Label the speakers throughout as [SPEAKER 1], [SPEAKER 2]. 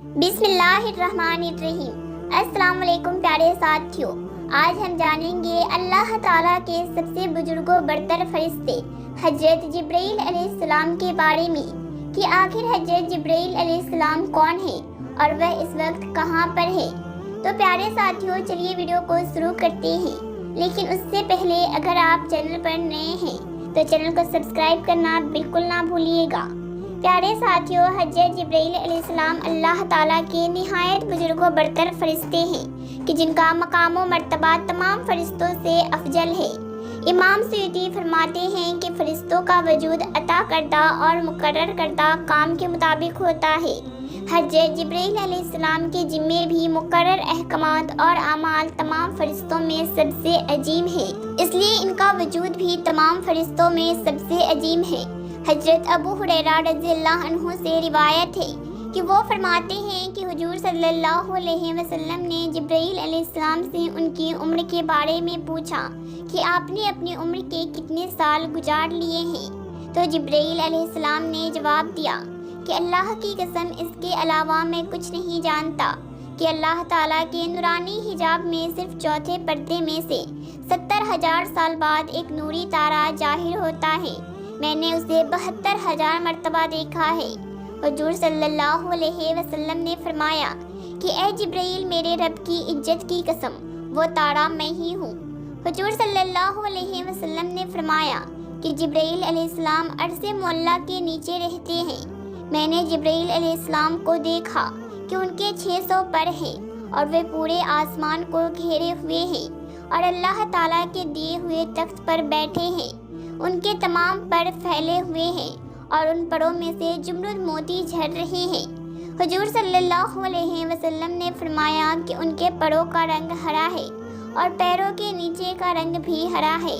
[SPEAKER 1] बिस्मिल्लाहिर्रहमानिर्रहीम। अस्सलाम वालेकुम प्यारे साथियों, आज हम जानेंगे अल्लाह ताला के सबसे बुजुर्गों बरतर फरिश्ते हजरत जिब्राइल अलैहिस्सलाम के बारे में कि आखिर हजरत जिब्राइल अलैहिस्सलाम कौन है और वह इस वक्त कहाँ पर है। तो प्यारे साथियों, चलिए वीडियो को शुरू करते हैं, लेकिन उससे पहले अगर आप चैनल पर नए हैं तो चैनल को सब्सक्राइब करना बिल्कुल ना भूलिएगा। प्यारे साथियों, हजरत जिब्राइल अलैहिस्सलाम अल्लाह ताला के निहायत बुजुर्गों बरतर फरिश्ते हैं कि जिनका मकाम व मर्तबा तमाम फरिश्तों से अफजल है। इमाम सुयूती फरमाते हैं कि फरिश्तों का वजूद अता करदा और मुकर्रर करदा काम के मुताबिक होता है। हजरत जिब्राइल अलैहिस्सलाम के जिम्मे भी मुकर्रर अहकामात और अमाल तमाम फरिश्तों में सबसे अजीम है, इसलिए इनका वजूद भी तमाम फरिश्तों में सबसे अजीम है। हजरत अबू हुरैरा रज़ियल्लाहु अन्हु से रिवायत है कि वो फरमाते हैं कि हुजूर सल्लल्लाहु अलैहि वसल्लम ने जिब्राइल अलैहिस्सलाम से उनकी उम्र के बारे में पूछा कि आपने अपनी उम्र के कितने साल गुजार लिए हैं। तो जिब्राइल अलैहिस्सलाम ने जवाब दिया कि अल्लाह की कसम, इसके अलावा मैं कुछ नहीं जानता कि अल्लाह ताला के नूरानी हिजाब में सिर्फ चौथे पर्दे में से 70,000 साल बाद एक नूरी तारा जाहिर होता है। मैंने उसे 72,000 मर्तबा देखा है। हुजूर सल्लल्लाहु अलैहि वसल्लम ने फरमाया कि ए जिब्राइल, मेरे रब की इज्जत की कसम, वो तारा मैं ही हूँ। हुजूर सल्लल्लाहु अलैहि वसल्लम ने फरमाया कि जिब्राइल अलैहिस्सलाम अर्श मुअल्ला के नीचे रहते हैं। मैंने जिब्राइल अलैहिस्सलाम को देखा कि उनके 600 पर हैं और वे पूरे आसमान को घेरे हुए हैं और अल्लाह ताला के दिए हुए तख्त पर बैठे हैं। उनके तमाम पर फैले हुए हैं और उन परों में से जुमरुद मोती झड़ रहे हैं। हुजूर सल्लल्लाहु अलैहि वसल्लम ने फरमाया कि उनके परों का रंग हरा है और पैरों के नीचे का रंग भी हरा है।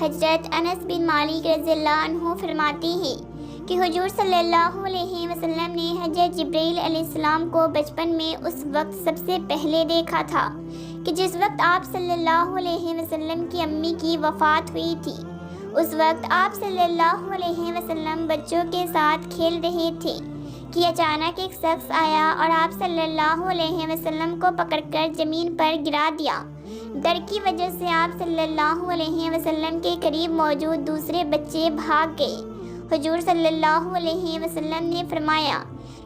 [SPEAKER 1] हजरत अनस बिन मालिक रज़ियल्लाहु अन्हु फरमाते हैं कि हुजूर सल्लल्लाहु अलैहि वसल्लम ने हजरत जिब्राइल अलैहिस्सलाम को बचपन में उस वक्त सबसे पहले देखा था कि जिस वक्त आप सल्लल्लाहु अलैहि वसल्लम की अम्मी की वफ़ात हुई थी। उस वक्त आप सल्लल्लाहु अलैहि वसल्लम बच्चों के साथ खेल रहे थे कि अचानक एक शख्स आया और आप सल्लल्लाहु अलैहि वसल्लम को पकड़कर ज़मीन पर गिरा दिया। डर की वजह से आप सल्लल्लाहु अलैहि वसल्लम के करीब मौजूद दूसरे बच्चे भाग गए। हुजूर सल्लल्लाहु अलैहि वसल्लम ने फरमाया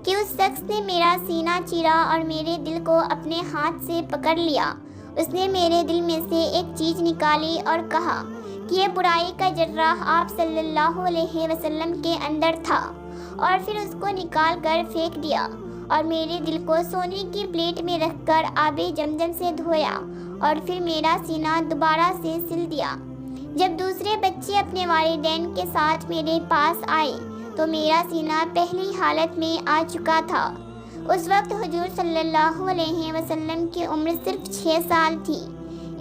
[SPEAKER 1] कि उस शख्स ने मेरा सीना चीरा और मेरे दिल को अपने हाथ से पकड़ लिया। उसने मेरे दिल में से एक चीज़ निकाली और कहा कि ये बुराई का जर्राह आप सल्लल्लाहु अलैहि वसल्लम के अंदर था, और फिर उसको निकाल कर फेंक दिया और मेरे दिल को सोने की प्लेट में रखकर आबे जमजम से धोया और फिर मेरा सीना दोबारा से सिल दिया। जब दूसरे बच्चे अपने वालिदैन के साथ मेरे पास आए तो मेरा सीना पहली हालत में आ चुका था। उस वक्त हुजूर सल्लल्लाहु अलैहि वसल्लम की उम्र सिर्फ 6 साल थी।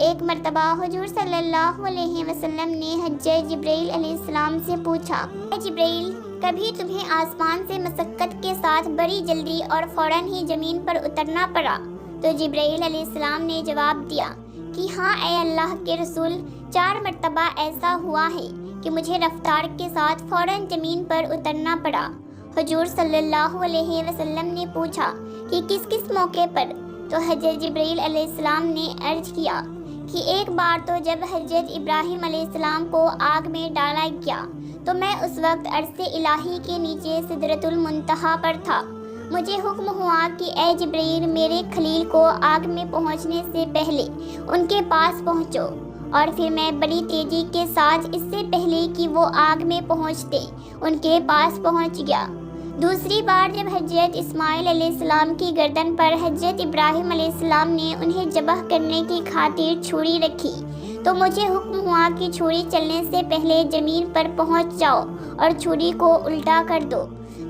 [SPEAKER 1] एक मर्तबा हुजूर सल्लल्लाहु अलैहि वसल्लम ने हजरत जिब्राइल अलैहिस्सलाम से पूछा, ए जिब्राइल, कभी तुम्हें आसमान से मशक्क़त के साथ बड़ी जल्दी और फ़ौरन ही ज़मीन पर उतरना पड़ा? तो जिब्राइल अलैहिस्सलाम ने जवाब दिया कि हाँ ए अल्लाह के रसूल, 4 मर्तबा ऐसा हुआ है कि मुझे रफ्तार के साथ फ़ौरन ज़मीन पर उतरना पड़ा। हुजूर सल्लल्लाहु अलैहि वसल्लम ने पूछा कि किस किस मौके पर? तो हजरत जिब्राइल अलैहिस्सलाम ने अर्ज़ किया कि एक बार तो जब हजरत इब्राहिम अलैहिस्सलाम को आग में डाला गया तो मैं उस वक्त अर्श इलाही के नीचे सिदरतुल मुंतहा पर था। मुझे हुक्म हुआ कि ए जिब्राइल, मेरे खलील को आग में पहुंचने से पहले उनके पास पहुंचो, और फिर मैं बड़ी तेज़ी के साथ इससे पहले कि वो आग में पहुंचते उनके पास पहुंच गया। दूसरी बार जब हजरत इस्माइल अलैहिस्सलाम की गर्दन पर हजरत इब्राहिम अलैहिस्सलाम ने उन्हें ज़बह करने की खातिर छुरी रखी तो मुझे हुक्म हुआ कि छुरी चलने से पहले ज़मीन पर पहुंच जाओ और छुरी को उल्टा कर दो।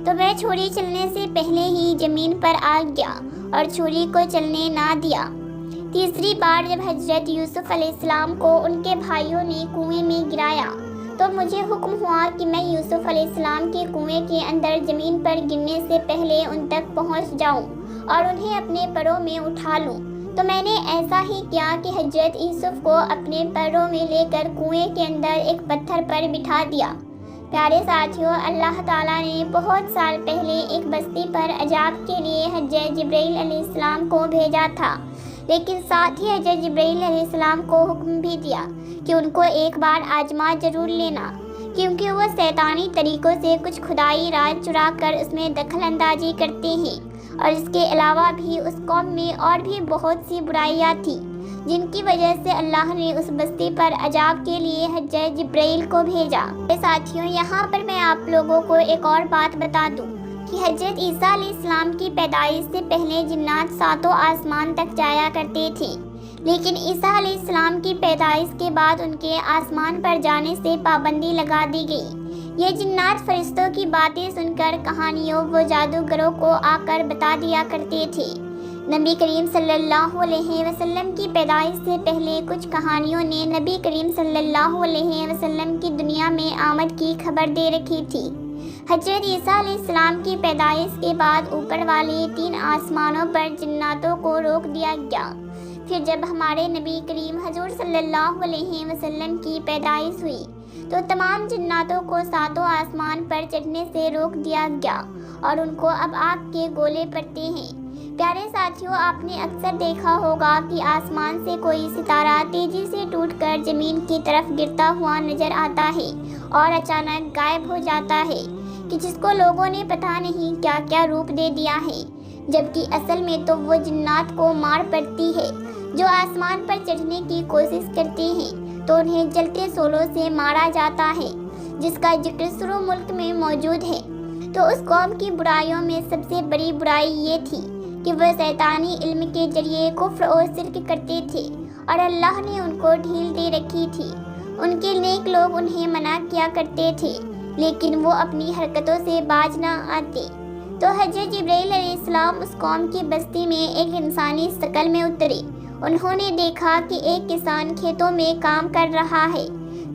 [SPEAKER 1] तो मैं छुरी चलने से पहले ही ज़मीन पर आ गया और छुरी को चलने ना दिया। तीसरी बार जब हजरत यूसुफ अलैहिस्सलाम को उनके भाइयों ने कुएं में गिराया तो मुझे हुक्म हुआ कि मैं यूसुफ अलैहिस्सलाम के कुएं के अंदर ज़मीन पर गिरने से पहले उन तक पहुंच जाऊं और उन्हें अपने पैरों में उठा लूं। तो मैंने ऐसा ही किया कि हजरत यूसुफ को अपने पैरों में लेकर कुएं के अंदर एक पत्थर पर बिठा दिया। پیارے ساتھیوں، اللہ تعالیٰ نے بہت سال پہلے ایک بستی پر عذاب کے لیے حضرت جبرائیل علیہ السلام کو بھیجا تھا، لیکن ساتھ ہی حضرت جبرائیل علیہ السلام کو حکم بھی دیا کہ ان کو ایک بار آزما ضرور لینا، کیونکہ وہ شیطانی طریقوں سے کچھ خدائی راز چرا کر اس میں دخل اندازی کرتے ہیں، اور اس کے علاوہ بھی اس قوم میں اور بھی بہت سی برائیاں تھیں جن کی وجہ سے اللہ نے اس بستی پر عذاب کے لیے حضرت جبرائیل کو بھیجا۔ ساتھیوں، یہاں پر میں آپ لوگوں کو ایک اور بات بتا دوں کہ حضرت عیسیٰ علیہ السلام کی پیدائش سے پہلے جنات ساتوں آسمان تک جایا کرتے تھے، لیکن عیسیٰ علیہ السلام کی پیدائش کے بعد ان کے آسمان پر جانے سے پابندی لگا دی گئی۔ یہ جنات فرشتوں کی باتیں سن کر کہانیوں و جادوگروں کو آ کر بتا دیا کرتے تھے۔ نبی کریم صلی اللہ علیہ وسلم کی پیدائش سے پہلے کچھ کہانیوں نے نبی کریم صلی اللہ علیہ وسلم کی دنیا میں آمد کی خبر دے رکھی تھی۔ حضرت عیسیٰ علیہ السلام کی پیدائش کے بعد اوپر والے 3 آسمانوں پر جناتوں کو روک دیا گیا۔ پھر جب ہمارے نبی کریم حضور صلی اللہ علیہ وسلم کی پیدائش ہوئی تو تمام جناتوں کو 7 آسمان پر چڑھنے سے روک دیا گیا اور ان کو اب آگ کے گولے پڑتے ہیں۔ پیارے ساتھیوں، آپ نے اکثر دیکھا ہوگا کہ آسمان سے کوئی ستارہ تیزی سے ٹوٹ کر زمین کی طرف گرتا ہوا نظر آتا ہے اور اچانک غائب ہو جاتا ہے، کہ جس کو لوگوں نے پتہ نہیں کیا کیا روپ دے دیا ہے، جبکہ اصل میں تو وہ جنات کو مار پڑتی ہے۔ جو آسمان پر چڑھنے کی کوشش کرتے ہیں تو انہیں جلتے شعلوں سے مارا جاتا ہے، جس کا ذکر سورہ ملک میں موجود ہے۔ تو اس قوم کی برائیوں میں سب سے بڑی برائی یہ تھی کہ وہ شیطانی علم کے ذریعے کفر اور شرک کرتے تھے، اور اللہ نے ان کو ڈھیل دے رکھی تھی۔ ان کے نیک لوگ انہیں منع کیا کرتے تھے، لیکن وہ اپنی حرکتوں سے باز نہ آتے۔ تو حضرت جبرائیل علیہ السلام اس قوم کی بستی میں ایک انسانی شکل میں اترے۔ انہوں نے دیکھا کہ ایک کسان کھیتوں میں کام کر رہا ہے،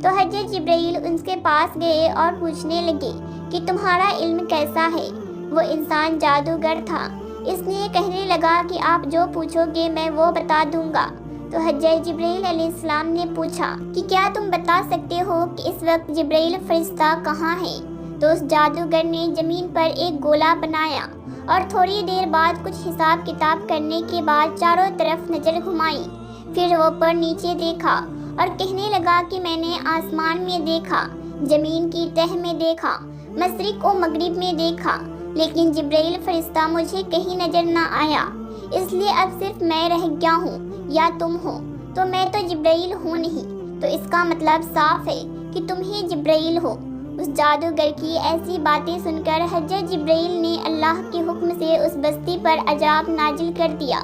[SPEAKER 1] تو حضرت جبرائیل ان کے پاس گئے اور پوچھنے لگے کہ تمہارا علم کیسا ہے؟ وہ انسان جادوگر تھا، اس لیے کہنے لگا کہ آپ جو پوچھو گے میں وہ بتا دوں گا۔ تو حضرت جبرائیل علیہ السلام نے پوچھا کہ کیا تم بتا سکتے ہو کہ اس وقت جبرائیل فرشتہ کہاں ہے؟ تو اس جادوگر نے زمین پر ایک گولا بنایا اور تھوڑی دیر بعد کچھ حساب کتاب کرنے کے بعد چاروں طرف نظر گھمائی، پھر وہ اوپر نیچے دیکھا اور کہنے لگا کہ میں نے آسمان میں دیکھا، زمین کی تہ میں دیکھا، مشرق و مغرب میں دیکھا، لیکن جبرائیل فرشتہ مجھے کہیں نظر نہ آیا، اس لیے اب صرف میں رہ گیا ہوں یا تم ہو، تو میں تو جبرائیل ہوں نہیں، تو اس کا مطلب صاف ہے کہ تم ہی جبرائیل ہو۔ اس جادوگر کی ایسی باتیں سن کر حضرت جبرائیل نے اللہ کے حکم سے اس بستی پر عذاب نازل کر دیا،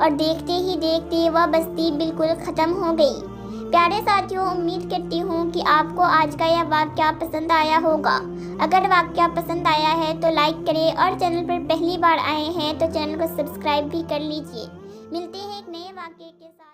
[SPEAKER 1] اور دیکھتے ہی دیکھتے وہ بستی بالکل ختم ہو گئی۔ پیارے ساتھیوں، امید کرتی ہوں کہ آپ کو آج کا یہ واقعہ پسند آیا ہوگا۔ اگر واقعہ پسند آیا ہے تو لائک کریں، اور چینل پر پہلی بار آئے ہیں تو چینل کو سبسکرائب بھی کر لیجیے۔ ملتے ہیں ایک نئے واقعے کے ساتھ۔